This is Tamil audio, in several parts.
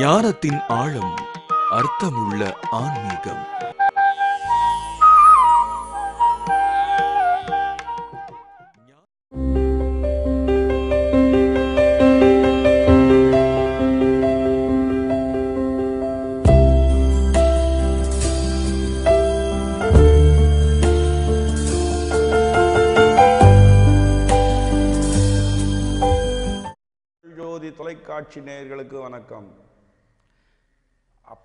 ஞானத்தின் ஆழம், அர்த்தமுள்ள ஆன்மீகம். ஜோதி தொலைக்காட்சி நேயர்களுக்கு வணக்கம்.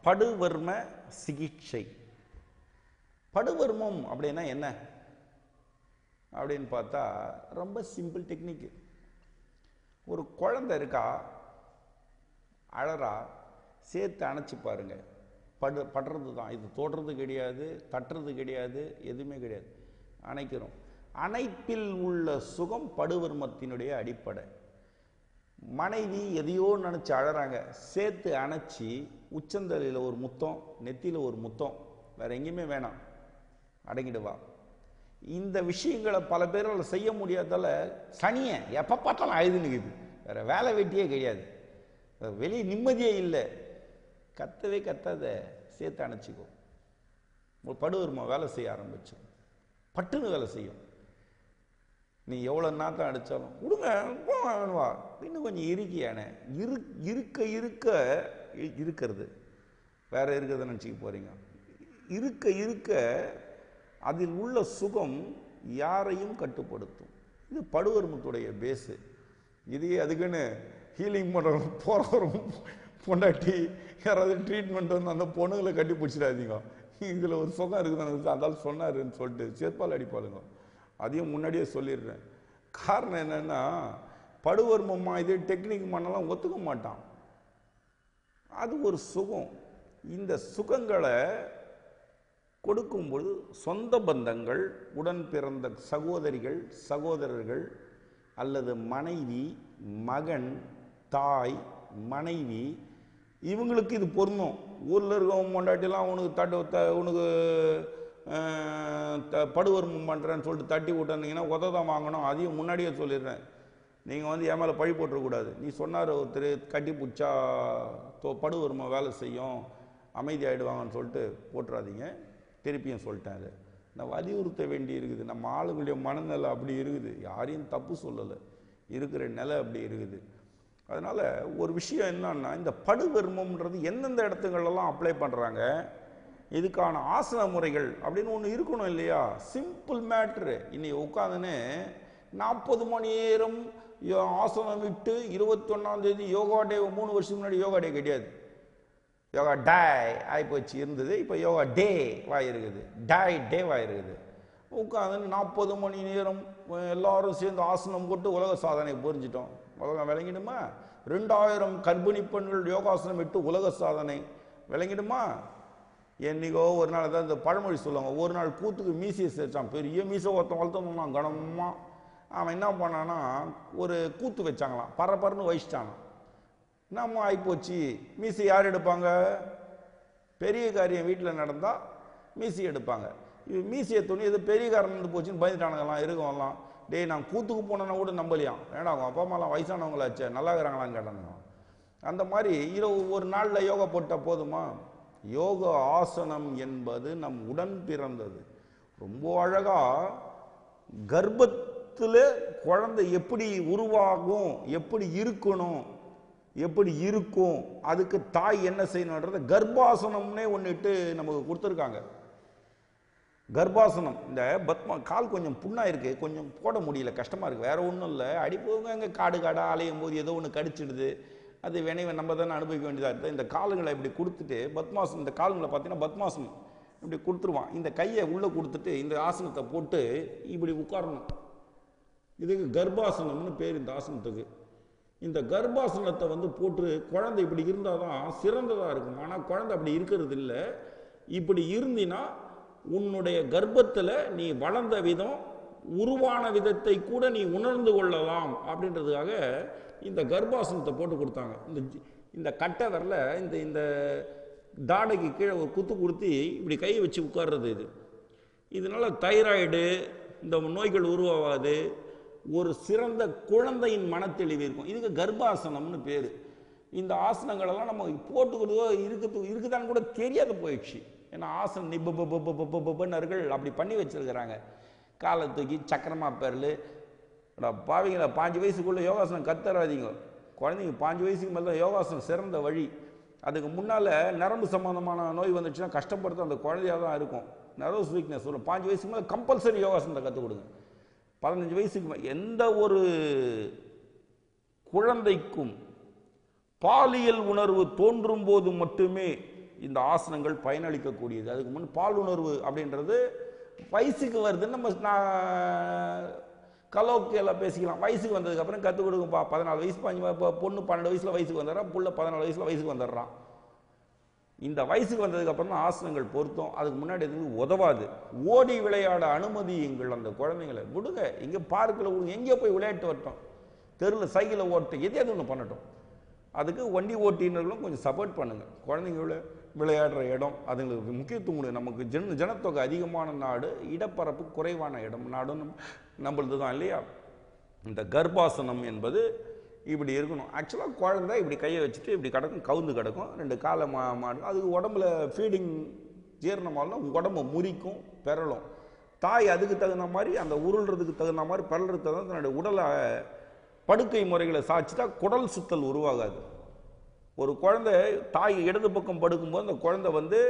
படுவர்ம சிகிச்சை. படுவர்மம் அப்படின்னா என்ன அப்படின்னு பார்த்தா ரொம்ப சிம்பிள் டெக்னிக். ஒரு குழந்தை இருக்கா, அழறா, சேர்த்து அணைச்சி பாருங்க. படுறது தான் இது. தொடுறது கிடையாது, தட்டுறது கிடையாது, எதுவுமே கிடையாது. அணைக்கிறோம். அணைப்பில் உள்ள சுகம் படுவர்மத்தினுடைய அடிப்படை. மனைவி எதையோ நினச்சி அழறாங்க, சேர்த்து அணைச்சி உச்சந்தலையில் ஒரு முத்தம், நெத்தியில் ஒரு முத்தம், வேற எங்கேயுமே வேணாம், அடங்கிடுவா. இந்த விஷயங்களை பல பேரால் செய்ய முடியாதால சனியை எப்போ பார்த்தாலும் அழுதுனுக்குது. வேற வேலை வெட்டியே கிடையாது, வெளியே நிம்மதியே இல்லை. கத்தவே கத்தாத, சேர்த்து அணைச்சிக்கோ. படுவர்மா வேலை செய்ய ஆரம்பிச்சு பட்டுன்னு வேலை செய்யும். நீ எவ்வளோ நாத்தம் அடித்தாலும் விடுங்க, வேணுவா, இன்னும் கொஞ்சம் இருக்கியானே. இருக்க இருக்க இருக்கிறது வேற இருக்கிறத நினச்சிக்க போறீங்க. இருக்க இருக்க அதில் உள்ள சுகம் யாரையும் கட்டுப்படுத்தும். இது படுவர்மத்துடைய பேஸு. இதையே அதுக்குன்னு ஹீலிங் பண்ணுறவங்க போகிறவரும் பொண்டாட்டி யாராவது ட்ரீட்மெண்ட் வந்து அந்த பொண்ணுங்களை கட்டி பிடிச்சிடாதீங்க. இதில் ஒரு சுகம் இருக்குதுன்னு அதால் சொன்னாருன்னு சொல்லிட்டு சேர்ப்பால் அடிப்பாளுங்க. அதையும் முன்னாடியே சொல்லிடுறேன். காரணம் என்னன்னா, படுவர்மமா இது டெக்னிக் பண்ணலாம் ஒத்துக்க மாட்டான். அது ஒரு சுகம். இந்த சுகங்களை கொடுக்கும்போது சொந்த பந்தங்கள், உடன் பிறந்த சகோதரிகள், சகோதரர்கள், அல்லது மனைவி, மகன், தாய், மனைவி, இவங்களுக்கு இது பொருந்தும். ஊரில் இருக்கவங்க கொண்டாட்டிலாம் உனக்கு படுவர்மம் பண்ணுறேன்னு சொல்லிட்டு தட்டி விட்டுருந்தீங்கன்னா உததான் வாங்கணும். அதையும் முன்னாடியே சொல்லிடுறேன். நீங்கள் வந்து என் மேலே பழி போட்டுறக்கூடாது. நீ சொன்னார் ஒருத்தர் கட்டி பிடிச்சா படுவர்மம் வேலை செய்யும், அமைதி ஆகிடுவாங்கன்னு சொல்லிட்டு போட்டுறாதீங்க. திருப்பியும் சொல்லிட்டேன். அது நான் வலியுறுத்த வேண்டி இருக்குது. நம்ம ஆளுங்களுடைய மனநிலை அப்படி இருக்குது. யாரையும் தப்பு சொல்லலை, இருக்கிற நிலை அப்படி இருக்குது. அதனால் ஒரு விஷயம் என்னன்னா, இந்த படுவர்மம்ன்றது எந்தெந்த இடத்துங்களெல்லாம் அப்ளை பண்ணுறாங்க, இதுக்கான ஆசன முறைகள் அப்படின்னு ஒன்று இருக்கணும் இல்லையா? Simple matter. இன்னைக்கு உட்காந்துன்னு 40 மணி நேரம் ஆசனம் விட்டு 21ஆம் தேதி யோகா டே. 3 வருஷத்துக்கு முன்னாடி யோகா டே கிடையாது, யோகா டே ஆகிப்போச்சு இருந்தது. இப்போ யோகா டே வாயிருக்குது, டே வாயிருக்குது. உட்காந்துன்னு 40 மணி நேரம் எல்லாரும் சேர்ந்து ஆசனம் போட்டு உலக சாதனை புரிஞ்சிட்டோம். உலகம் விளங்கிடுமா? 2000 கர்ப்பிணி பெண்கள் யோகாசனம் விட்டு உலக சாதனை விளங்கிடுமா? என்னைக்கோ ஒரு நாள் தான் இந்த பழமொழி சொல்லுவாங்க, ஒரு நாள் கூத்துக்கு மீசையை சேர்த்தான். பெரிய மீசை ஒருத்தன் வளர்த்தோம்னா கனமாக. அவன் என்ன பண்ணான்னா, ஒரு கூத்து வச்சாங்களாம், பரபரன்னு வச்சிட்டானான். நம்ம ஆகிப்போச்சு. மீசை யார் எடுப்பாங்க? பெரிய காரியம் வீட்டில் நடந்தால் மீசை எடுப்பாங்க. இது மீசையை துணி எது பெரிய காரம் இருந்து போச்சுன்னு பயந்துட்டானுங்களாம். இருக்கவங்களாம், டேய் நான் கூத்துக்கு போனேன்னா கூட நம்பலையாம். ஏன்னா அவங்க அப்பா அம்மாலாம் வயசானவங்களாச்சே, நல்லா இருக்கிறாங்களான்னு கேட்டானுங்க. அந்த மாதிரி ஒரு நாளில் யோகா போட்டால் போதுமா? யோக ஆசனம் என்பது நம் உடன் பிறந்தது. ரொம்ப அழகா கர்ப்பத்தில் குழந்தை எப்படி உருவாகும், எப்படி இருக்கணும், எப்படி இருக்கும், அதுக்கு தாய் என்ன செய்யணுன்றத கர்ப்பாசனம்னே ஒன்றுட்டு நமக்கு கொடுத்துருக்காங்க. கர்ப்பாசனம். இந்த கால் கொஞ்சம் புண்ணா இருக்கு, கொஞ்சம் போட முடியல, கஷ்டமா இருக்கு, வேற ஒன்றும் இல்லை. அடிப்பவங்க அங்கே காடு அலையும் போது ஏதோ ஒன்று கடிச்சிடுது, அது வினைவை நம்ம தானே அனுபவிக்க வேண்டியதாக இருக்குது. இந்த கால்களை இப்படி கொடுத்துட்டு பத்மாசனம், இந்த கால்களை பார்த்தீங்கன்னா பத்மாசனம் இப்படி கொடுத்துருவான். இந்த கையை உள்ளே கொடுத்துட்டு இந்த ஆசனத்தை போட்டு இப்படி உட்காரணும். இதுக்கு கர்ப்பாசனம்னு பேர் இந்த ஆசனத்துக்கு. இந்த கர்ப்பாசனத்தை வந்து போட்டு குழந்தை இப்படி இருந்தால் தான் சிறந்ததாக இருக்கும். ஆனால் குழந்தை அப்படி இருக்கிறது இல்லை. இப்படி இருந்தினா உன்னுடைய கர்ப்பத்தில் நீ வளர்ந்த விதம், உருவான விதத்தை கூட நீ உணர்ந்து கொள்ளலாம் அப்படின்றதுக்காக இந்த கர்ப்பாசனத்தை போட்டு கொடுத்தாங்க. இந்த கட்டை வரல இந்த தாடைக்கு கீழே ஒரு குத்து கொடுத்து இப்படி கையை வச்சு உட்கார்றது. இதனால தைராய்டு இந்த நோய்கள் உருவாகாது. ஒரு சிறந்த குழந்தையின் மனத்தெளிவு இருக்கும். இதுக்கு கர்ப்பாசனம்னு பேர். இந்த ஆசனங்கள் எல்லாம் நம்ம போட்டுக்கிறதோ இருக்குதான்னு கூட தெரியாத போயிடுச்சு. ஏன்னா ஆசனம் நிபுணர்கள் அப்படி பண்ணி வச்சிருக்கிறாங்க. காலை தூக்கி சக்கரமா பேரல் பாவிங்களா, 5 வயசுக்குள்ள யோகாசனம் கத்துறாதீங்க. குழந்தைங்க 5 வயசுக்கு மேலே தான் யோகாசனம் சிறந்த வழி. அதுக்கு முன்னால் நரம்பு சம்பந்தமான நோய் வந்துச்சுன்னா கஷ்டப்படுத்த அந்த குழந்தையாக தான் இருக்கும். நர்வஸ் வீக்னஸ் வரும். 5 வயசுக்கு மேலே கம்பல்சரி யோகாசனத்தை கற்றுக் கொடுங்க. 15 வயசுக்கு எந்த ஒரு குழந்தைக்கும் பாலியல் உணர்வு தோன்றும் போது மட்டுமே இந்த ஆசனங்கள் பயனளிக்கக்கூடியது. அதுக்கு முன் பால் உணர்வு அப்படின்றது வயசுக்கு வருதுன்னு நம்ம கலோக்கியெல்லாம் பேசிக்கலாம். வயசுக்கு வந்ததுக்கு அப்புறம் கற்றுக் கொடுங்கப்பா. 14 வயசு பொண்ணு 12 வயசுல வயசுக்கு வந்துடுறான், புள்ள 14 வயசுல வயசுக்கு வந்துடுறான். இந்த வயசுக்கு வந்ததுக்கு அப்புறம் தான் ஆசனங்கள் பொருத்தம். அதுக்கு முன்னாடி எதுவும் உதவாது. ஓடி விளையாட அனுமதியுங்கள் அந்த குழந்தைங்களை. விடுங்க, இங்கே பார்க்கில் விடுங்க, எங்கேயோ போய் விளையாட்டு வரட்டும், தெருவில் சைக்கிளை ஓட்டு, எதையாவது ஒன்று பண்ணட்டும். அதுக்கு வண்டி ஓட்டினர்களும் கொஞ்சம் சப்போர்ட் பண்ணுங்க. குழந்தைங்கள விளையாடுற இடம் அதுங்களுக்கு முக்கியத்துவம் கொடுங்க. நமக்கு ஜனத்தொகை அதிகமான நாடு, இடப்பரப்பு குறைவான இடம் நாடும் நம்மளது தான் இல்லையா. இந்த கர்ப்பாசனம் என்பது இப்படி இருக்கணும். ஆக்சுவலாக குழந்தை இப்படி கையை வச்சுட்டு இப்படி கிடக்கும், கவுந்து கிடக்கும், 2 காலை மாடும். அதுக்கு உடம்புல ஃபீடிங் ஜீரணமாகலாம் உடம்பை முறிக்கும், பெறலும். தாய் அதுக்கு தகுந்த மாதிரி அந்த உருள்றதுக்கு தகுந்த மாதிரி பெறலுக்கு தகுந்த தன்னுடைய உடலை படுக்கை முறைகளை சாய்ச்சிட்டா குடல் சுத்தல் உருவாகாது. ஒரு குழந்தை தாய் இடது பக்கம் படுக்கும்போது அந்த குழந்தை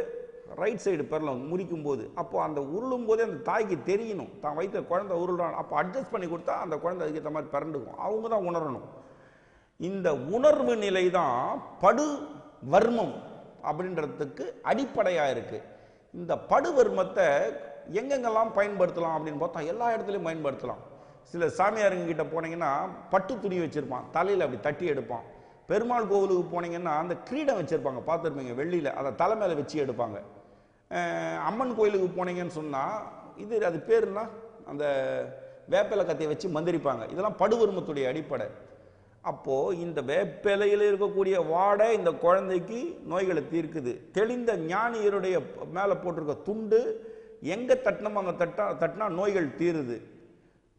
ரைட் சைடு பெறலாம் முறிக்கும் போது. அப்போ அந்த உருளும் போதே அந்த தாய்க்கு தெரியணும் தான் வைத்த குழந்தை உருளான். அப்போ அட்ஜஸ்ட் பண்ணி கொடுத்தா அந்த குழந்தை அதுக்கேற்ற மாதிரி பிறண்டுக்கும். அவங்க தான் உணரணும். இந்த உணர்வு நிலை தான் படு வர்மம் அப்படின்றதுக்கு அடிப்படையாக இருக்கு. இந்த படு வர்மத்தை எங்கெங்கெல்லாம் பயன்படுத்தலாம் அப்படின்னு பார்த்தா எல்லா இடத்துலையும் பயன்படுத்தலாம். சில சாமியாருங்க கிட்ட போனீங்கன்னா பட்டு துணி வச்சிருப்பான், தலையில் அப்படி தட்டி எடுப்பான். பெருமாள் கோவிலுக்கு போனீங்கன்னா அந்த கிரீடம் வச்சிருப்பாங்க, பார்த்துருப்பீங்க, வெள்ளியில், அதை தலை மேலே வச்சு எடுப்பாங்க. அம்மன் கோயிலுக்கு போனீங்கன்னு சொன்னால் அது பேருன்னா அந்த வேப்பிலை கத்தையை வச்சு மந்திரிப்பாங்க. இதெல்லாம் படுவர்மத்துடைய அடிப்படை. அப்போது இந்த வேப்பிலையில் இருக்கக்கூடிய வாடை இந்த குழந்தைக்கு நோய்களை தீர்க்குது. தெளிந்த ஞானியருடைய மேலே போட்டிருக்க துண்டு எங்கே தட்டினமோ அங்கே தட்டினா நோய்கள் தீருது.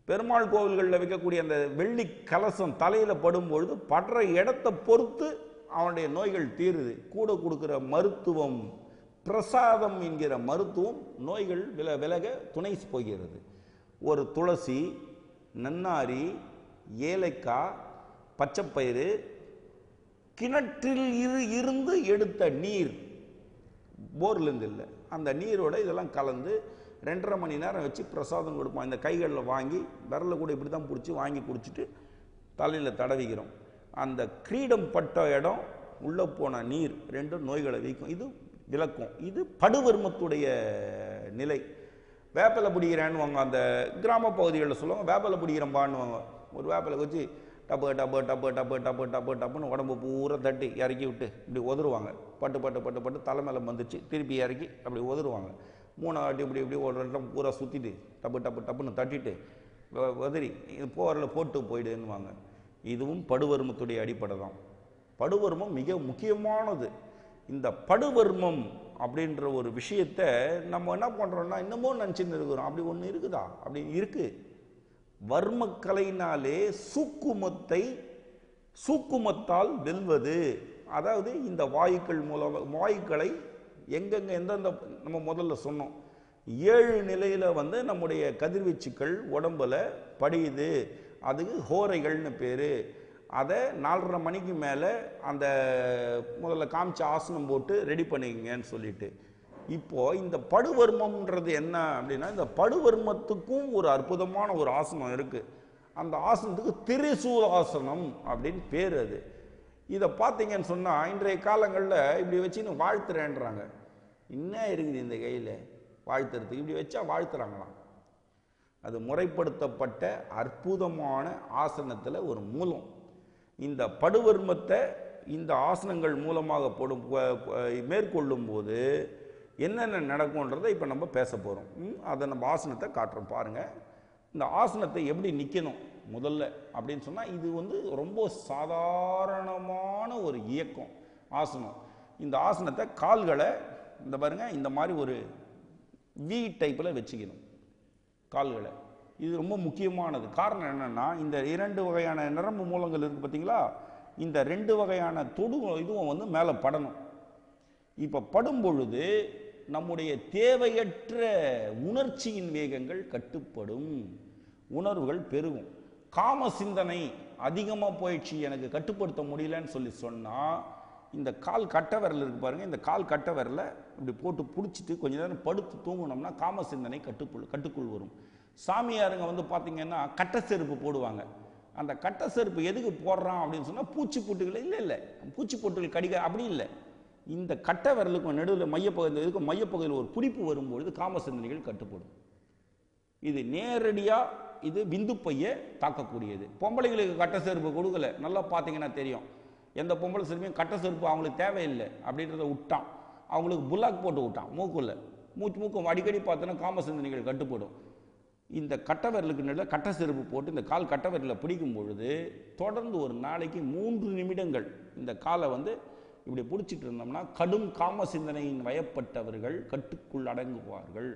பெருமாள் கோவில்களில் வைக்கக்கூடிய அந்த வெள்ளி கலசம் தலையில் படும்பொழுது படுற இடத்தை பொறுத்து அவனுடைய நோய்கள் தீருது. கூட கொடுக்குற மருத்துவம் பிரசாதம் என்கிற மருத்துவம் நோய்கள் விலக துணை போகிறது. ஒரு துளசி, நன்னாரி, ஏலைக்காய், பச்சைப்பயிறு, கிணற்றில் இருந்து எடுத்த நீர், போர்லேருந்து இல்லை, அந்த நீரோட இதெல்லாம் கலந்து 2.5 மணி நேரம் வச்சு பிரசாதம் கொடுப்போம். இந்த கைகளில் வாங்கி விரலில் கூட இப்படி தான் பிடிச்சி வாங்கி குடிச்சிட்டு தலையில் தடவிக்கிறோம். அந்த கிரீடம் பட்ட இடம் உள்ளே போன நீர் 2 நோய்களை வைக்கும். இது விளக்கும். இது படுவர்மத்துடைய நிலை. வேப்பிலை பிடிக்கிறேன்னு வாங்க, அந்த கிராம பகுதிகளில் சொல்லுவாங்க, வேப்பிலை பிடிக்கிறம்பான்னுவாங்க. ஒரு வேப்பிலை வச்சு டப்பு டப்பு டப்பு டப்பு டப்பு டப்பு டப்புன்னு உடம்பு பூரா தட்டி இறக்கி விட்டு இப்படி உதருவாங்க. பட்டு பட்டு பட்டு பட்டு தலை மேலே வந்துச்சு, திருப்பி இறக்கி அப்படி உதருவாங்க. 3 வாட்டி இப்படி இப்படி ஒரு இடம் பூரா சுற்றிட்டு டப்பு டப்பு டப்புன்னு தட்டிட்டு உதறி போரில் போட்டு போயிடுன்னுவாங்க. இதுவும் படுவர்மத்துடைய அடிப்படை தான். படுவர்மம் மிக முக்கியமானது. இந்த படுவர்மம் அப்படின்ற ஒரு விஷயத்தை நம்ம என்ன பண்ணுறோம்னா இன்னமும் நினச்சின்னு இருக்கிறோம். அப்படி ஒன்று இருக்குதா? அப்படி இருக்கு. வர்மக்கலையினாலே சூக்குமத்தால் வெல்வது. அதாவது இந்த வாயுக்கள் மூலம் வாயுக்களை எங்கெங்க எந்தெந்த நம்ம முதல்ல சொன்னோம் 7 நிலையில் நம்முடைய கதிர்வீச்சுக்கள் உடம்புல படியுது. அதுக்கு ஹோரைகள்னு பேர். அதை 4:30 மணிக்கு மேலே அந்த முதல்ல காமிச்ச ஆசனம் போட்டு ரெடி பண்ணிக்கங்கன்னு சொல்லிட்டு, இப்போது இந்த படுவர்மம்ன்றது என்ன அப்படின்னா, இந்த படுவர்மத்துக்கும் ஒரு அற்புதமான ஒரு ஆசனம் இருக்குது. அந்த ஆசனத்துக்கு திரிசூலாசனம் அப்படின்னு பேர். அது இதை பார்த்தீங்கன்னு சொன்னால் இன்றைய காலங்களில் இப்படி வச்சுன்னு வாழ்த்துறேன்றாங்க. இன்னும் இருக்குது இந்த கையில் வாழ்த்துறதுக்கு, இப்படி வச்சா வாழ்த்துறாங்களாம். அது முறைப்படுத்தப்பட்ட அற்புதமான ஆசனத்தில் ஒரு மூலம். இந்த படுவர்மத்தை இந்த ஆசனங்கள் மூலமாக மேற்கொள்ளும் போது என்னென்ன நடக்கும்ன்றதை இப்போ நம்ம பேச போகிறோம். அதை நம்ம ஆசனத்தை காட்டுறோம் பாருங்கள். இந்த ஆசனத்தை எப்படி நிற்கணும் முதல்ல அப்படின்னு சொன்னால், இது ரொம்ப சாதாரணமான ஒரு இயக்கம் ஆசனம். இந்த ஆசனத்தை கால்களை இந்த பாருங்க இந்த மாதிரி ஒரு வி டைப்பில் வச்சுக்கணும் கால்களை. இது ரொம்ப முக்கியமானது. காரணம் என்னென்னா, இந்த 2 வகையான நரம்பு மூலங்கள் இருக்குது பார்த்தீங்களா, இந்த 2 வகையான இதுவும் வந்து மேலே படணும். இப்போ படும் பொழுது நம்முடைய தேவையற்ற உணர்ச்சியின் வேகங்கள் கட்டுப்படும், உணர்வுகள் பெருகும். காம சிந்தனை அதிகமாக போயிடுச்சு, எனக்கு கட்டுப்படுத்த முடியலன்னு சொல்லி சொன்னால், இந்த கால் கட்டை விரல் இருக்கு பாருங்க, இந்த கால் கட்டை விரலை இப்படி போட்டு பிடிச்சிட்டு கொஞ்ச நேரம் படுத்து தூங்கினோம்னா காம சிந்தனை கட்டுக்குள் வரும். சாமியாருங்க வந்து பார்த்தீங்கன்னா கட்டை செருப்பு போடுவாங்க. அந்த கட்டை செருப்பு எதுக்கு போடுறான் அப்படின்னு சொன்னால் பூச்சி பொட்டுகள் இல்லை பூச்சி பொட்டுகள் கடிக்க அப்படி இல்லை. இந்த கட்டை விரலுக்கும் நடுவில் மையப்பகுதி இதுக்கும் மையப்பகுதியில் ஒரு பிடிப்பு வரும்பொழுது காம சிந்தனைகள் கட்டுப்படும். இது நேரடியாக இது விந்து பையை தாக்கக்கூடியது. பொம்பளைகளுக்கு கட்டை செருப்பு கொடுக்கல, நல்லா பார்த்தீங்கன்னா தெரியும். எந்த பொம்பளை செருப்பையும் கட்டை செருப்பு அவங்களுக்கு தேவையில்லை அப்படின்றத விட்டான், அவங்களுக்கு புல்லாக் போட்டு விட்டான் மூக்குள்ள. மூக்கு அடிக்கடி பார்த்தோன்னா காம சிந்தனைகள் கட்டுப்படும். இந்த கட்டை விரலுக்கு நடுவில் கட்டை செருப்பு போட்டு இந்த கால் கட்டை விரலில் பிடிக்கும் பொழுது தொடர்ந்து ஒரு நாளைக்கு 3 நிமிடங்கள் இந்த காலை வந்து இப்படி பிடிச்சிட்டு இருந்தோம்னா கடும் காம சிந்தனையின் வயப்பட்டவர்கள் கட்டுக்குள் அடங்குவார்கள்.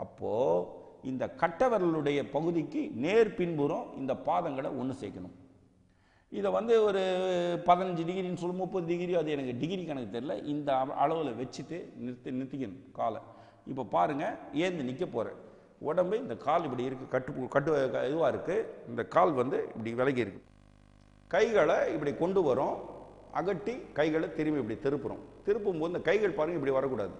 அப்போது இந்த கட்டை விரலுடைய பகுதிக்கு நேர் பின்புறம் இந்த பாதங்களை ஒன்று சேர்க்கணும். இதை வந்து ஒரு 15 டிகிரின்னு சொல்லி 30 டிகிரி, அது எனக்கு டிகிரி கணக்கு தெரியல, இந்த அளவில் வச்சுட்டு நிறுத்திக்கணும் காலை. இப்போ பாருங்கள், ஏந்து நிற்க போகிறேன். உடம்பு இந்த கால் இப்படி இருக்குது, கட்டு இதுவாக இருக்குது. இந்த கால் வந்து இப்படி விலகி இருக்குது. கைகளை இப்படி கொண்டு வரோம், அகட்டி கைகளை திரும்பி இப்படி திருப்பும்போது இந்த கைகள் பாருங்கள் இப்படி வரக்கூடாது,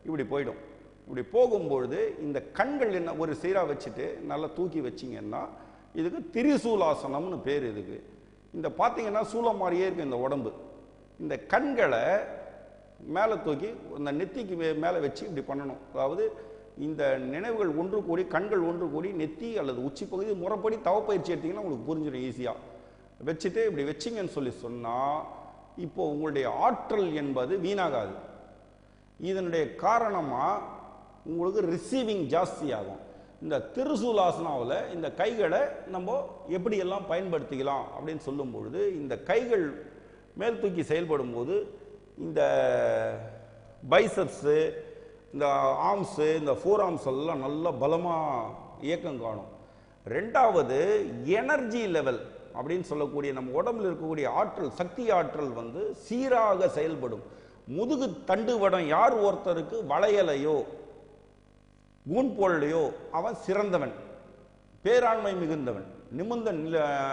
இப்படி போயிடும். இப்படி போகும்பொழுது இந்த கண்கள் என்ன ஒரு சீராக வச்சுட்டு நல்லா தூக்கி வச்சிங்கன்னா இதுக்கு திரிசூலாசனம்னு பேர். இதுக்கு இந்த பார்த்தீங்கன்னா சூலம் மாதிரியே இருக்குது இந்த உடம்பு. இந்த கண்களை மேலே தூக்கி இந்த நெத்திக்கு மேலே வச்சு இப்படி பண்ணணும். அதாவது இந்த நினைவுகள் ஒன்று கூடி, கண்கள் ஒன்று கூடி, நெத்தி அல்லது உச்சி பகுதி முறைப்படி தவப்பயிற்சி எடுத்திங்கன்னா உங்களுக்கு புரிஞ்சிடும் ஈஸியாக. வச்சுட்டு இப்படி வச்சிங்கன்னு சொல்லி சொன்னால் இப்போ உங்களுடைய ஆற்றல் என்பது வீணாகாது. இதனுடைய காரணமாக உங்களுக்கு ரிசீவிங் ஜாஸ்தி ஆகும். இந்த திரிசூலாசனாவில் இந்த கைகளை நம்ம எப்படியெல்லாம் பயன்படுத்திக்கலாம் அப்படின்னு சொல்லும் பொழுது இந்த கைகள் மேல் தூக்கி செயல்படும் போது இந்த பைசப்ஸு, இந்த ஆர்ம்ஸு, இந்த ஃபோர் ஆர்ம்ஸ் எல்லாம் நல்ல பலமாக இயக்கம் காணும். 2வது எனர்ஜி லெவல் அப்படின்னு சொல்லக்கூடிய நம்ம உடம்புல இருக்கக்கூடிய ஆற்றல், சக்தி ஆற்றல் வந்து சீராக செயல்படும். முதுகு தண்டு வடம் யார் ஒருத்தருக்கு வளையலையோ ஊன்போல்லையோ அவன் சிறந்தவன், பேராண்மை மிகுந்தவன், நிமிர்ந்த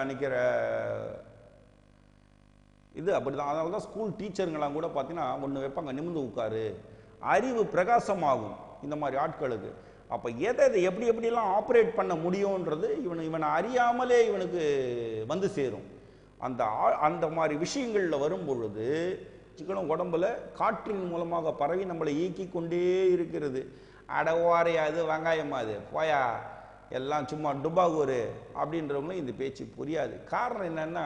நிற்கிற இது அப்படிதான். அதனால தான் ஸ்கூல் டீச்சருங்களாம் கூட பார்த்தீங்கன்னா ஒன்று வைப்பாங்க, நிமிர்ந்து உட்காரு, அறிவு பிரகாசமாகும் இந்த மாதிரி ஆட்களுக்கு. அப்போ எதை எப்படியெல்லாம் ஆப்ரேட் பண்ண முடியும்ன்றது இவனை அறியாமலே இவனுக்கு வந்து சேரும். அந்த மாதிரி விஷயங்களில் வரும் பொழுது சிக்கனம் உடம்புல காற்றின் மூலமாக பரவி நம்மளை இயக்கி கொண்டே இருக்கிறது. அடவாரையா அது வெங்காயமா அது போயா எல்லாம் சும்மா டுபாகூரு அப்படின்றவங்களும் இந்த பேச்சு புரியாது. காரணம் என்னன்னா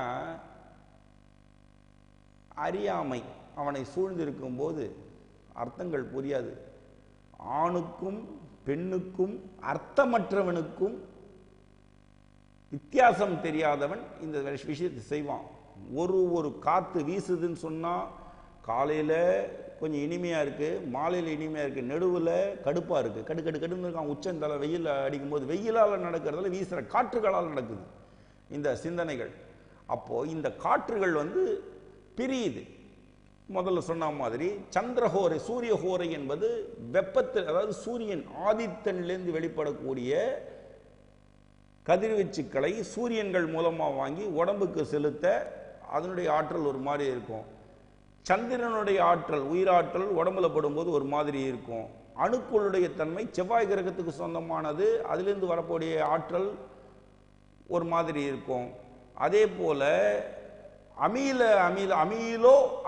அறியாமை அவனை சூழ்ந்திருக்கும் போது அர்த்தங்கள் புரியாது. ஆணுக்கும் பெண்ணுக்கும் அர்த்தமற்றவனுக்கும் வித்தியாசம் தெரியாதவன் இந்த விஷயத்தை செய்வான். ஒரு காற்று வீசுதுன்னு சொன்னால் காலையில் கொஞ்சம் இனிமையாக இருக்குது, மாலையில் இனிமையாக இருக்குது, நடுவில் கடுப்பாக இருக்குது, கடுன்னு இருக்கான். உச்சந்தலை வெயில் அடிக்கும்போது வெயிலால் நடக்கிறதால வீசுகிற காற்றுகளால் நடக்குது இந்த சிந்தனைகள். அப்போது இந்த காற்றுகள் வந்து பிரியுது. முதல்ல சொன்ன மாதிரி சந்திரஹோரை, சூரிய ஹோரை என்பது வெப்பத்தில், அதாவது சூரியன் ஆதித்தனிலிருந்து வெளிப்படக்கூடிய கதிர்வீச்சுக்களை சூரியன்கள் மூலமாக வாங்கி உடம்புக்கு செலுத்த அதனுடைய ஆற்றல் ஒரு மாதிரி இருக்கும். சந்திரனுடைய ஆற்றல், உயிராற்றல் உடம்புல படும்போது ஒரு மாதிரி இருக்கும். அணுக்களுடைய தன்மை செவ்வாய் கிரகத்துக்கு சொந்தமானது, அதிலிருந்து வரக்கூடிய ஆற்றல் ஒரு மாதிரி இருக்கும். அதே போல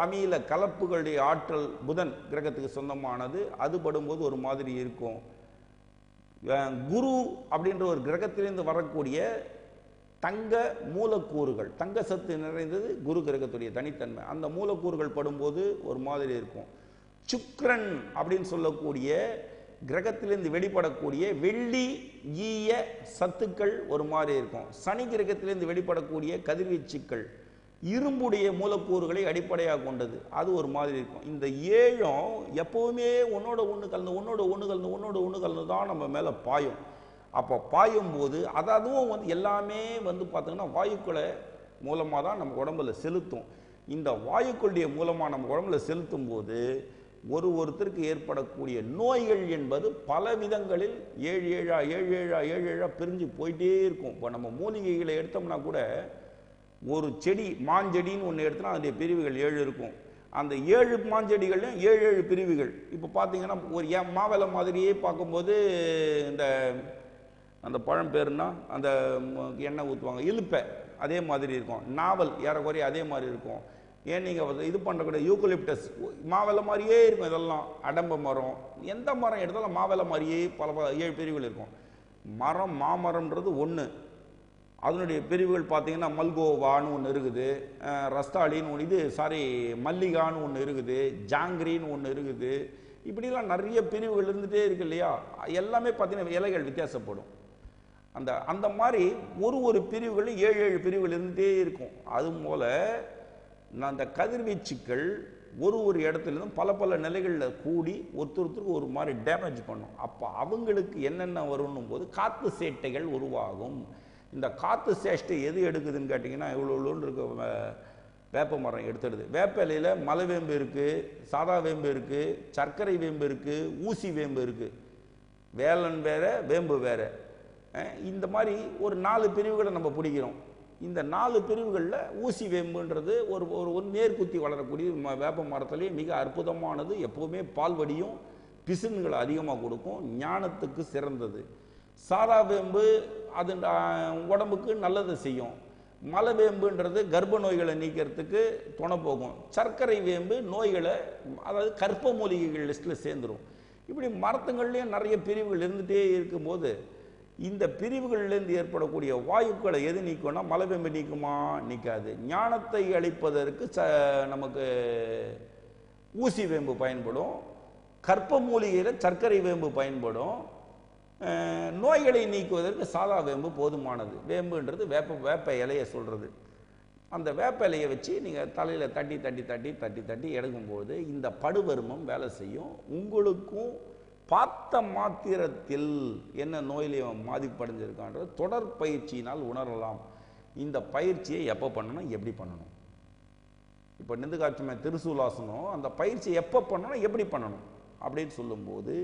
அமீல கலப்புகளுடைய ஆற்றல் புதன் கிரகத்துக்கு சொந்தமானது, அது படும்போது ஒரு மாதிரி இருக்கும். குரு அப்படின்ற ஒரு கிரகத்திலிருந்து வரக்கூடிய தங்க மூலக்கூறுகள், தங்க சத்து நிறைந்தது குரு கிரகத்துடைய தனித்தன்மை, அந்த மூலக்கூறுகள் படும்போது ஒரு மாதிரி இருக்கும். சுக்கிரன் அப்படின்னு சொல்லக்கூடிய கிரகத்திலிருந்து வெளிப்படக்கூடிய வெள்ளி ஈய சத்துக்கள் ஒரு மாதிரி இருக்கும். சனி கிரகத்திலிருந்து வெளிப்படக்கூடிய கதிர்வீச்சுக்கள் இரும்புடைய மூலக்கூறுகளை அடிப்படையாக கொண்டது, அது ஒரு மாதிரி இருக்கும். இந்த 7 எப்பவுமே ஒன்னோட ஒன்று கலந்து தான் நம்ம மேலே பாயும். அப்போ பாயும் போது அதுவும் வந்து எல்லாமே வந்து பார்த்தீங்கன்னா வாயுக்களை மூலமாக தான் நம்ம உடம்புல செலுத்தும். இந்த வாயுக்களுடைய மூலமாக நம்ம உடம்புல செலுத்தும் போது ஒருத்தருக்கு ஏற்படக்கூடிய நோய்கள் என்பது பல விதங்களில் 7 பிரிஞ்சு போயிட்டே இருக்கும். இப்போ நம்ம மூலிகைகளை எடுத்தோம்னா கூட ஒரு செடி மாஞ்செடின்னு ஒன்று எடுத்தோம்னா அதனுடைய பிரிவுகள் 7 இருக்கும். அந்த 7 மாஞ்செடிகள்லையும் 7 பிரிவுகள். இப்போ பார்த்தீங்கன்னா ஒரு மாவளை மாதிரியே பார்க்கும்போது அந்த பழம் பேருன்னா அந்த எண்ணெய் ஊற்றுவாங்க இலுப்பை அதே மாதிரி இருக்கும். நாவல் ஏறக்குறைய அதே மாதிரி இருக்கும். ஏன் நீங்கள் இது பண்ணுறக்கூடிய யூக்கலிப்டஸ் மாவளை மாதிரியே இருக்கும். இதெல்லாம் அடம்ப மரம், எந்த மரம் எடுத்தாலும் மாவளை மாதிரியே பல 7 பிரிவுகள் இருக்கும். மாமரம்ன்றது ஒன்று. அதனுடைய பிரிவுகள் பார்த்தீங்கன்னா மல்கோவான்னு ஒன்று இருக்குது, ரஸ்தாளின்னு ஒன்று, மல்லிகான்னு ஒன்று இருக்குது, ஜாங்கிரின்னு ஒன்று இருக்குது. இப்படிலாம் நிறைய பிரிவுகள் இருந்துகிட்டே இருக்கு இல்லையா? எல்லாமே பார்த்தீங்கன்னா இலைகள் வித்தியாசப்படும். அந்த மாதிரி ஒரு பிரிவுகளும் 7 பிரிவுகள் இருந்துகிட்டே இருக்கும். அதுபோல் அந்த கதிர்வீச்சுக்கள் ஒரு இடத்துலையும் பல நிலைகளில் கூடி ஒருத்தருக்கு ஒரு மாதிரி டேமேஜ் பண்ணும். அப்போ அவங்களுக்கு என்னென்ன வரும்னும் போது காற்று சேட்டைகள் உருவாகும். இந்த காற்று சேஷ்டை எது எடுக்குதுன்னு கேட்டிங்கன்னா இவ்வளோ இருக்க வேப்ப மரம் எடுத்துடுது. வேப்ப இலையில் மலை வேம்பு இருக்குது, சாதா வேம்பு இருக்குது, சர்க்கரை வேம்பு இருக்குது, ஊசி வேம்பு இருக்குது. வேலன் வேற வேம்பு வேற. இந்த மாதிரி ஒரு 4 பிரிவுகளை நம்ம பிடிக்கிறோம். இந்த 4 பிரிவுகளில் ஊசி வேம்புன்றது ஒரு நேர்குத்தி வளரக்கூடிய வேப்ப மரத்துலேயே மிக அற்புதமானது. எப்போவுமே பால் வடியும், பிசின்களை அதிகமாக கொடுக்கும், ஞானத்துக்கு சிறந்தது. சாதா வேம்பு அது உடம்புக்கு நல்லது செய்யும். மலை வேம்புன்றது கர்ப்ப நோய்களை நீக்கிறதுக்கு துணை போகும். சர்க்கரை வேம்பு நோய்களை, அதாவது கற்ப மூலிகைகள் லிஸ்ட்டில் சேர்ந்துடும். இப்படி மரத்துங்கள்லேயும் நிறைய பிரிவுகள் இருந்துகிட்டே இருக்கும்போது இந்த பிரிவுகளிலிருந்து ஏற்படக்கூடிய வாயுக்களை எது நீக்கும்னா மலை வேம்பு நீக்குமா? நீக்காது. ஞானத்தை அளிப்பதற்கு நமக்கு ஊசி வேம்பு பயன்படும், கற்ப மூலிகையில் சர்க்கரை வேம்பு பயன்படும். நோய்களை நீக்குவதற்கு சாதா வேம்பு போதுமானது. வேம்புன்றது வேப்ப இலையை சொல்கிறது. அந்த வேப்ப இலையை வச்சு நீங்கள் தலையில் தட்டி எடுக்கும்போது இந்த படுவருமம் வேலை செய்யும். உங்களுக்கும் பார்த்த மாத்திரத்தில் என்ன நோயிலையும் பாதிப்படைஞ்சிருக்கான்றது தொடர் பயிற்சியினால் உணரலாம். இந்த பயிற்சியை எப்போ பண்ணணும், எப்படி பண்ணணும்? இப்போ நிந்துகாட்சிமை திருசூலாசனம் அந்த பயிற்சியை எப்போ பண்ணணும், எப்படி பண்ணணும் அப்படின்னு சொல்லும்போது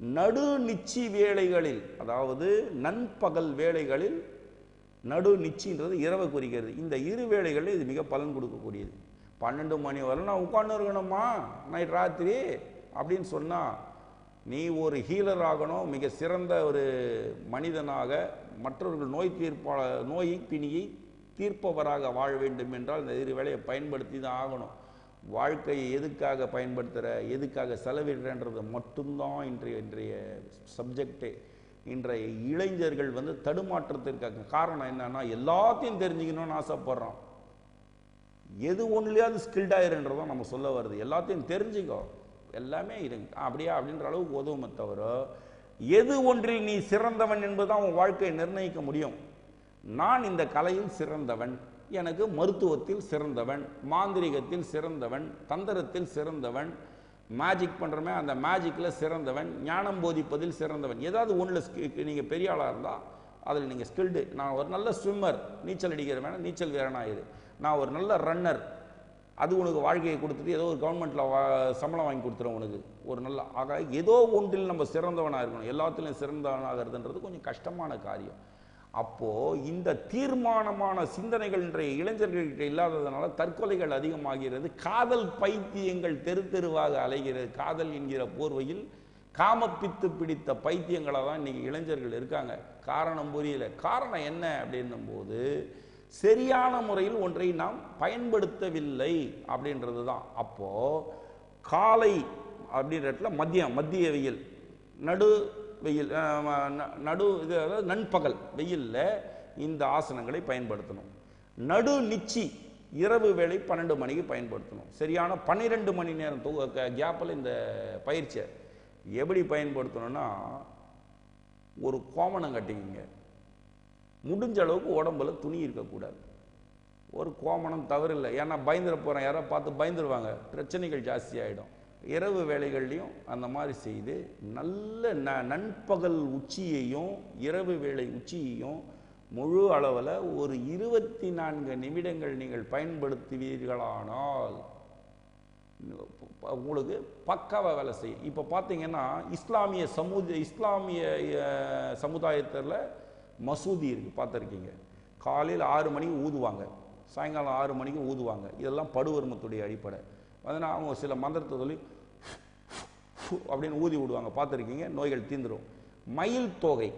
நடு நிச்சி வேளைகளில், அதாவது நண்பகல் வேளைகளில், நடு நிச்சின்றது இரவை குறிக்கிறது. இந்த இரு வேளைகளில் இது மிக பலன் கொடுக்கக்கூடியது. 12 மணி வரை நான் உட்கார்ந்து இருக்கணுமா நைட் ராத்திரி அப்படின்னு சொன்னால் நீ ஒரு ஹீலர் ஆகணும், மிக சிறந்த ஒரு மனிதனாக மற்றவர்கள் நோய் பிணியை தீர்ப்பவராக வாழ வேண்டும் என்றால் இந்த இரு வேளையை பயன்படுத்தி தான் ஆகணும். வாழ்க்கையை எதுக்காக பயன்படுத்துகிற, எதுக்காக செலவிடுறன்றது மட்டும்தான் இன்றைய சப்ஜெக்டே. இன்றைய இளைஞர்கள் தடுமாற்றத்திற்காக காரணம் என்னன்னா எல்லாத்தையும் தெரிஞ்சுக்கணும்னு ஆசைப்படுறோம். எது ஒன்றுலையாவது ஸ்கில்டாயிருன்றதான் நம்ம சொல்ல வருது. எல்லாத்தையும் தெரிஞ்சுக்கோ, எல்லாமே இருங்க அப்படியா அப்படின்ற அளவுக்கு உதவுமே தவிர எது ஒன்றில் நீ சிறந்தவன் என்பதுதான் உன் வாழ்க்கையை நிர்ணயிக்க முடியும். நான் இந்த கலையில் சிறந்தவன், எனக்கு மருத்துவத்தில் சிறந்தவன், மாந்திரிகத்தில் சிறந்தவன், தந்திரத்தில் சிறந்தவன், மேஜிக் பண்ணுறமே அந்த மேஜிக்கில் சிறந்தவன், ஞானம் போதிப்பதில் சிறந்தவன். ஏதாவது ஒன்றில் நீங்கள் பெரிய ஆளாக இருந்தால் அதில் நீங்கள் ஸ்கில்டு. நான் ஒரு நல்ல ஸ்விம்மர், நீச்சல் அடிக்கிற வேணால் நீச்சல் வீரனாயிரு. நான் ஒரு நல்ல ரன்னர், அது உனக்கு வாழ்க்கையை கொடுத்துட்டு ஏதோ ஒரு கவர்மெண்ட்டில் சம்பளம் வாங்கி கொடுத்துரும் உனக்கு ஒரு நல்ல. ஆக ஏதோ ஒன்றில் நம்ம சிறந்தவனாக இருக்கணும். எல்லாத்துலேயும் சிறந்தவனாகிறதுன்றது கொஞ்சம் கஷ்டமான காரியம். அப்போது இந்த தீர்மானமான சிந்தனைகள் இன்றைய இளைஞர்கள்கிட்ட இல்லாததுனால தற்கொலைகள் அதிகமாகிறது. காதல் பைத்தியங்கள் தெருவாக அலைகிறது. காதல் என்கிற போர்வையில் காமப்பித்து பிடித்த பைத்தியங்களாக தான் இன்றைக்கி இளைஞர்கள் இருக்காங்க. காரணம் புரியல. காரணம் என்ன அப்படின்னும் போது சரியான முறையில் ஒன்றை நாம் பயன்படுத்தவில்லை அப்படின்றது தான். அப்போது காலை அப்படின்ற மத்திய வெயில், நடு வெயில், இது அதாவது நண்பகல் வெயிலில் இந்த ஆசனங்களை பயன்படுத்தணும். நடு நிச்சி இரவு வேளை 12 மணிக்கு பயன்படுத்தணும். சரியான 12 மணி நேரம் கேப்பில் இந்த பயிற்சியை எப்படி பயன்படுத்தணும்னா ஒரு கோமணம் கட்டிக்கிங்க. முடிஞ்ச அளவுக்கு உடம்புல துணி இருக்கக்கூடாது. ஒரு கோமணம் தவறில்லை, ஏன்னா பயந்துட போகிறேன், யாரோ பார்த்து பயந்துருவாங்க, பிரச்சனைகள் ஜாஸ்தி ஆகிடும். இரவு வேளைகள்லையும் அந்த மாதிரி செய்து நல்ல நண்பகல் உச்சியையும் இரவு வேளை உச்சியையும் முழு அளவில் ஒரு 24 நிமிடங்கள் நீங்கள் பயன்படுத்துவீர்களானால் உங்களுக்கு பக்காவாக வேலை செய்யும். இப்போ பார்த்தீங்கன்னா இஸ்லாமிய சமுதாயத்தில் மசூதி இருக்குது, பார்த்துருக்கீங்க. காலையில் 6 மணிக்கு ஊதுவாங்க, சாயங்காலம் 6 மணிக்கு ஊதுவாங்க. இதெல்லாம் படுவர்மத்துடைய அடிப்படை. அதனால் அவங்க சில மந்திரத்தை சொல்லி அப்படின்னு ஊதி விடுவாங்க, பார்த்துருக்கீங்க. நோய்கள் தீந்துடும். மயில் தொகை,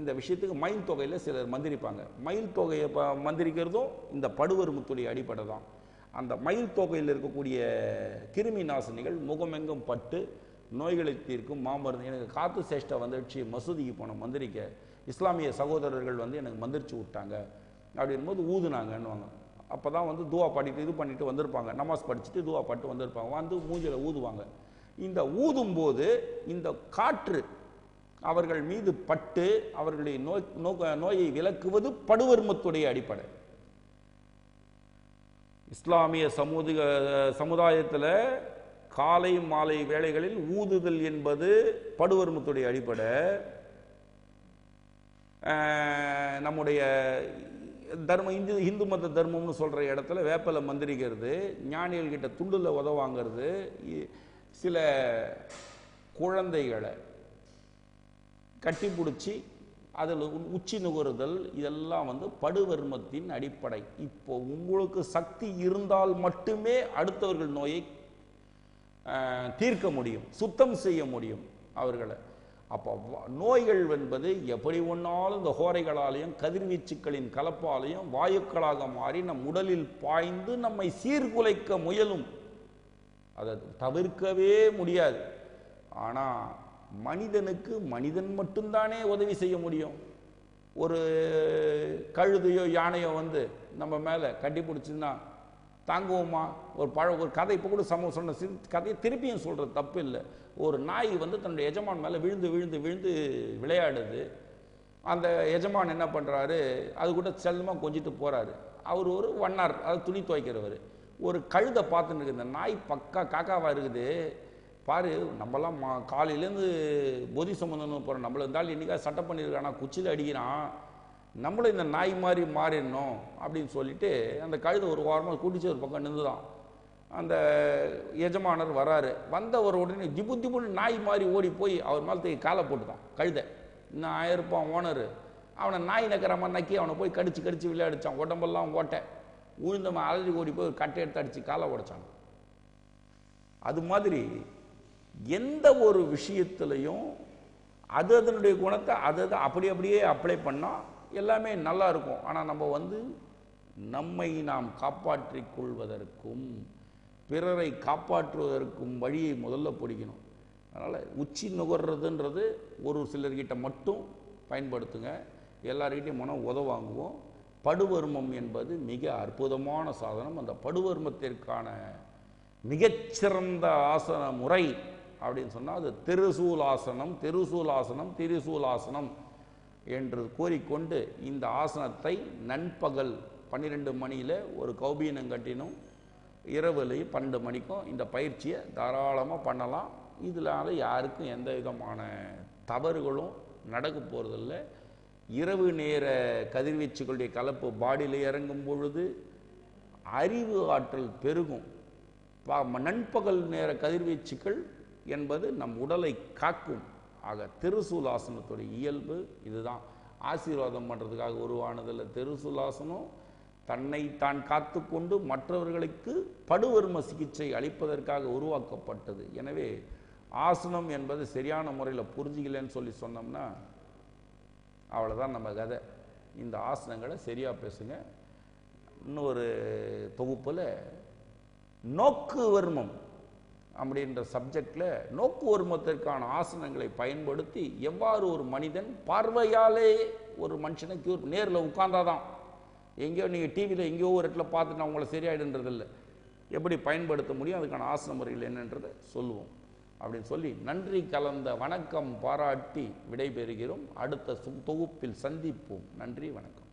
இந்த விஷயத்துக்கு மயில் தொகையில் சிலர் மந்திரிப்பாங்க. மயில் தொகையை மந்திரிக்கிறதும் இந்த படுவர்மத்துடைய அடிப்படை தான். அந்த மயில் தொகையில் இருக்கக்கூடிய கிருமி நாசினிகள் முகமெங்கும் பட்டு நோய்களை தீர்க்கும் மாமருந்து. எனக்கு காத்து சேஷ்டை வந்துடுச்சு, மசூதிக்கு போன மந்திரிக்க இஸ்லாமிய சகோதரர்கள் எனக்கு மந்திரிச்சு விட்டாங்க அப்படின்போது ஊதுனாங்கன்னுவாங்க. அப்போ தான் துவா பாடிட்டு இது பண்ணிட்டு வந்திருப்பாங்க, நமாஸ் படிச்சுட்டு துவா பாட்டு வந்திருப்பாங்க, மூஞ்சில் ஊதுவாங்க. இந்த ஊதும்போது இந்த காற்று அவர்கள் மீது பட்டு அவர்களுடைய நோயை விலக்குவது படுவர்மத்துடைய அடிப்படை. இஸ்லாமிய சமுதாயத்தில் காலை மாலை வேளைகளில் ஊதுதல் என்பது படுவர்மத்துடைய அடிப்படை. நம்முடைய தர்மம் இந்து மத தர்மம்னு சொல்ற இடத்துல வேப்பலை மந்திரிக்கிறது, ஞானிகள் கிட்ட துண்டுல உதவாங்கிறது, சில குழந்தைகளை கட்டி பிடிச்சி அதில் உச்சி நுகருதல், இதெல்லாம் படுவர்மத்தின் அடிப்படை. இப்போ உங்களுக்கு சக்தி இருந்தால் மட்டுமே அடுத்தவர்கள் நோயை தீர்க்க முடியும், சுத்தம் செய்ய முடியும் அவர்களை. அப்போ நோய்கள் என்பது எப்படி ஒன்றாலும் இந்த ஹோரைகளாலையும் கதிர்வீச்சுக்களின் கலப்பாலையும் வாயுக்களாக மாறி நம் உடலில் பாய்ந்து நம்மை சீர்குலைக்க முயலும். அதை தவிர்க்கவே முடியாது. ஆனால் மனிதனுக்கு மனிதன் மட்டும்தானே உதவி செய்ய முடியும். ஒரு கழுதையோ யானையோ நம்ம மேலே கட்டி பிடிச்சுன்னா தாங்குவோமா? ஒரு கதை இப்போ கூட சொன்ன கதையை திருப்பியும் சொல்கிறது தப்பு இல்லை. ஒரு நாய் தன்னுடைய எஜமான் மேலே விழுந்து விழுந்து விழுந்து விளையாடுது. அந்த எஜமான் என்ன பண்ணுறாரு, அது கூட செல்லமாக கொஞ்சிட்டு போகிறாரு. அவர் ஒரு வண்ணார், அது துணி துவைக்கிறவர். ஒரு கழுதை பார்த்துன்னு இருக்குது, இந்த நாய் பக்கா காக்காவாக இருக்குது பாரு, நம்மலாம் காலையிலேருந்து பொதி சம்பந்தம்னு போகிறோம், நம்மள இருந்தாலும் என்றைக்காக சட்டை பண்ணியிருக்கானா, குச்சியில் அடிக்கிறான், நம்மளும் இந்த நாய் மாதிரி மாறிடணும் அப்படின்னு சொல்லிட்டு அந்த கழுதை ஒரு வாரமாக கூட்டிச்சு ஒரு பக்கம் நின்றுதான். அந்த எஜமானர் வராரு, வந்த ஒரு உடனே ஜிபு ஜிபுன்னு நாய் மாதிரி ஓடி போய் அவர் மேலே காலை போட்டுதான். கழுதை இன்னும் ஆயிருப்பான் ஓனர், அவனை நாய் நக்கிற மாதிரி நக்கி அவனை போய் கடிச்சு கடிச்சு விளையாடிச்சான். உடம்பெல்லாம் ஓட்டை உழுந்தவன் அலறி ஓடி போய் ஒரு கட்டை எடுத்து அடிச்சு காலை உடைச்சான். அது மாதிரி எந்த ஒரு விஷயத்திலையும் அது அதனுடைய குணத்தை அது அப்படியே அப்ளை பண்ணால் எல்லாமே நல்லா இருக்கும். ஆனால் நம்ம நம்மை நாம் காப்பாற்றிக் கொள்வதற்கும் பிறரை காப்பாற்றுவதற்கும் வழியை முதல்ல பிடிக்கணும். அதனால் உச்சி நுகர்றதுன்றது ஒரு சிலர்கிட்ட மட்டும் பயன்படுத்துங்க, எல்லார்கிட்டையும் மனம் உதவாங்குவோம். படுவர்மம் என்பது மிக அற்புதமான சாதனம். அந்த படுவர்மத்திற்கான மிகச்சிறந்த ஆசன முறை அப்படின்னு சொன்னால் அது திரிசூலாசனம், திரிசூலாசனம், திரிசூலாசனம் என்று கூறிக்கொண்டு இந்த ஆசனத்தை நண்பகல் 12 மணியில் ஒரு கௌபீனம் கட்டினும், இரவுலையும் 12 மணிக்கும் இந்த பயிற்சியை தாராளமாக பண்ணலாம். இதனால யாருக்கும் எந்த விதமான தவறுகளும் நடக்க போகிறதில்ல. இரவு நேர கதிர்வீச்சுகளுடைய கலப்பு பாடியில் இறங்கும் பொழுது அறிவு ஆற்றல் பெருகும். நண்பகல் நேர கதிர்வீச்சுக்கள் என்பது நம் உடலை காக்கும். ஆக திரிசூலாசனத்துடைய இயல்பு இதுதான். ஆசீர்வாதம் பண்ணுறதுக்காக உருவானதில் திரிசூலாசனம் தன்னை தான் காத்து கொண்டு மற்றவர்களுக்கு படுவர்ம சிகிச்சை அளிப்பதற்காக உருவாக்கப்பட்டது. எனவே ஆசனம் என்பது சரியான முறையில் புரிஞ்சிக்கலன்னு சொன்னோம்னா அவ்வளோதான் நம்ம கதை. இந்த ஆசனங்களை சரியாக பேசுங்க. இன்னொரு தொகுப்பில் நோக்கு வர்மம் அப்படின்ற சப்ஜெக்டில் நோக்கு வர்மத்திற்கான ஆசனங்களை பயன்படுத்தி எவ்வாறு ஒரு மனிதன் பார்வையாலே ஒரு மனுஷனை கியூர், நேரில் உட்கார்ந்தாதான், எங்கேயோ நீங்கள் டிவியில் எங்கேயோ ஒரு இடத்துல பார்த்துட்டு அவங்கள சரியாயிடுன்றதில்லை, எப்படி பயன்படுத்த முடியும், அதுக்கான ஆசன முறைகள் என்னன்றதை சொல்லுவோம் அப்படின்னு சொல்லி நன்றி கலந்த வணக்கம் பாராட்டி விடைபெறுகிறோம். அடுத்த தொகுப்பில் சந்திப்போம். நன்றி, வணக்கம்.